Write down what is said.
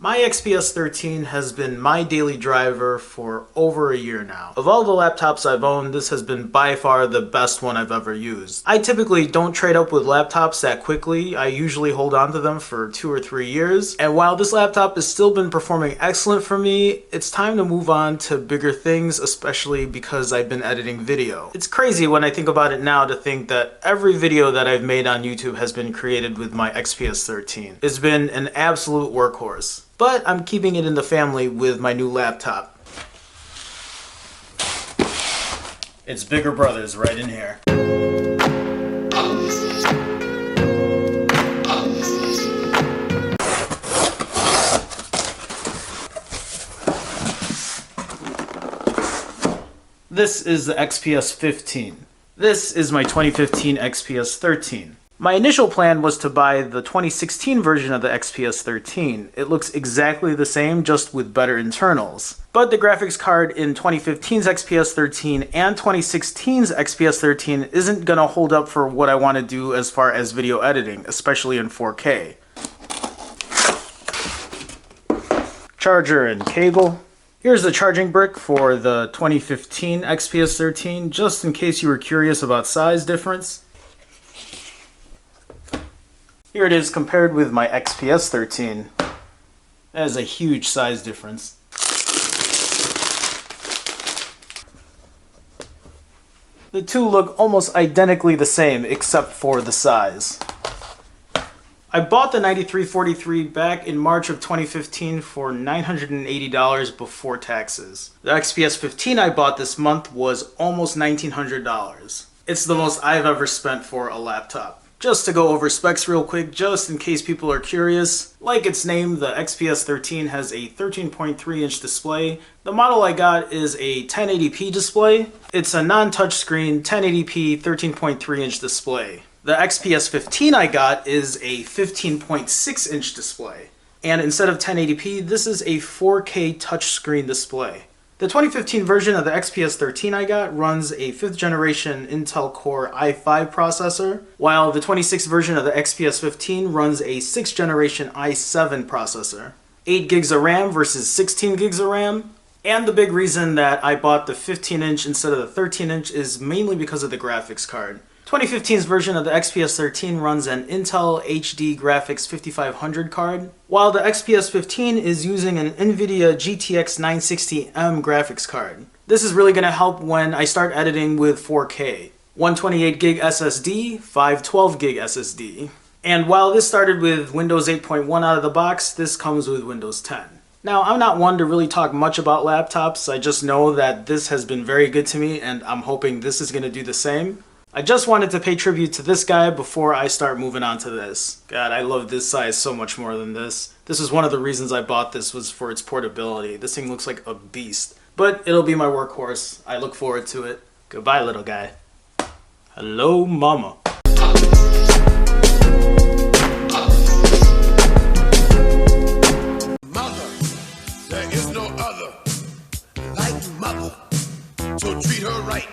My XPS 13 has been my daily driver for over a year now. Of all the laptops I've owned, this has been by far the best one I've ever used. I typically don't trade up with laptops that quickly. I usually hold on to them for 2 or 3 years. And while this laptop has still been performing excellent for me, it's time to move on to bigger things, especially because I've been editing video. It's crazy when I think about it now to think that every video that I've made on YouTube has been created with my XPS 13. It's been an absolute workhorse. But I'm keeping it in the family with my new laptop. It's bigger brothers right in here. This is the XPS 15. This is my 2015 XPS 13. My initial plan was to buy the 2016 version of the XPS 13. It looks exactly the same, just with better internals. But the graphics card in 2015's XPS 13 and 2016's XPS 13 isn't gonna hold up for what I want to do as far as video editing, especially in 4K. Charger and cable. Here's the charging brick for the 2015 XPS 13, just in case you were curious about size difference. Here it is compared with my XPS 13. That is a huge size difference. The two look almost identically the same except for the size. I bought the 9343 back in March of 2015 for $980 before taxes. The XPS 15 I bought this month was almost $1,900. It's the most I've ever spent for a laptop. Just to go over specs real quick, just in case people are curious, like its name, the XPS 13 has a 13.3-inch display. The model I got is a 1080p display. It's a non-touchscreen 1080p 13.3-inch display. The XPS 15 I got is a 15.6-inch display. And instead of 1080p, this is a 4K touchscreen display. The 2015 version of the XPS 13 I got runs a 5th generation Intel Core i5 processor, while the 26th version of the XPS 15 runs a 6th generation i7 processor. 8 gigs of RAM versus 16 gigs of RAM. And the big reason that I bought the 15-inch instead of the 13-inch is mainly because of the graphics card. 2015's version of the XPS 13 runs an Intel HD Graphics 5500 card, while the XPS 15 is using an NVIDIA GTX 960M graphics card. This is really going to help when I start editing with 4K. 128 gig SSD, 512 gig SSD. And while this started with Windows 8.1 out of the box, this comes with Windows 10. Now, I'm not one to really talk much about laptops. I just know that this has been very good to me, and I'm hoping this is going to do the same. I just wanted to pay tribute to this guy before I start moving on to this. God, I love this size so much more than this. This is one of the reasons I bought this, was for its portability. This thing looks like a beast. But it'll be my workhorse. I look forward to it. Goodbye, little guy. Hello, mama. Mother, there is no other like mother. So treat her right.